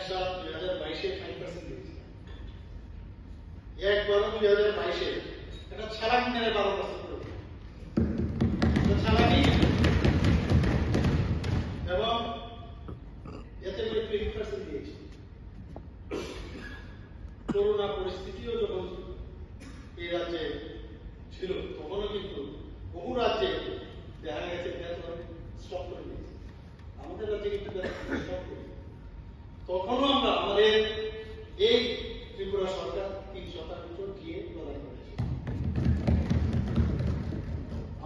2022 5% দিয়েছে। একবারও 2022 এটা ছাড়ানি মেরে 12% করে ছাড়ানি এবং এতে করে 20% দিয়েছে। করোনা পরিস্থিতিও যখন এই রাজ্যে ছিল তখনও কিন্তু বহু রাজ্যে দেখা গেছে বেতন স্টপ করে দিয়েছে। আমাদের রাজ্যে কিন্তু বেতন স্টপ করে তখনও আমরা আমাদের এই ত্রিপুরা সরকার 3% দিয়ে প্রদান করেছে।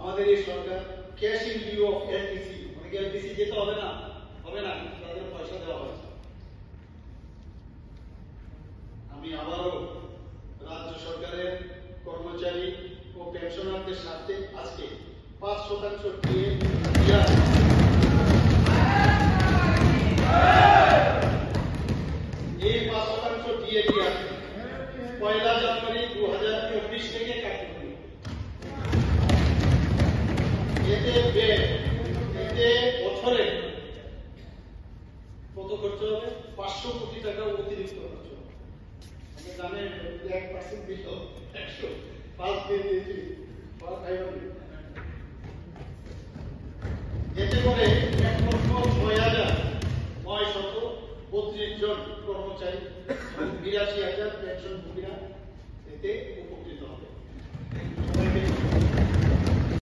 আমাদের এই সরকার cash in lieu of LTC, অনেকে এলটিসি যেতে হবে না তাদের পয়সা দেওয়া হয়েছে। আমি আবারও রাজ্য সরকারের কর্মচারী ও পেনশনারদের সাথে আজকে 5% দিয়ে এই 5% দিয়ে দিয়া 1 জানুয়ারি 2024 থেকে কাটতে হবে। এতে বছরে কত খরচ হবে? 500 কোটি টাকা অতিরিক্ত খরচ হবে। আপনি জানেন 1% দিল 100 5 দিয়ে দিয়েছি 500। এতে করে 1,06,932 জন কর্মচারী এবং 82,000 পেনশনভোগীরা এতে উপকৃত।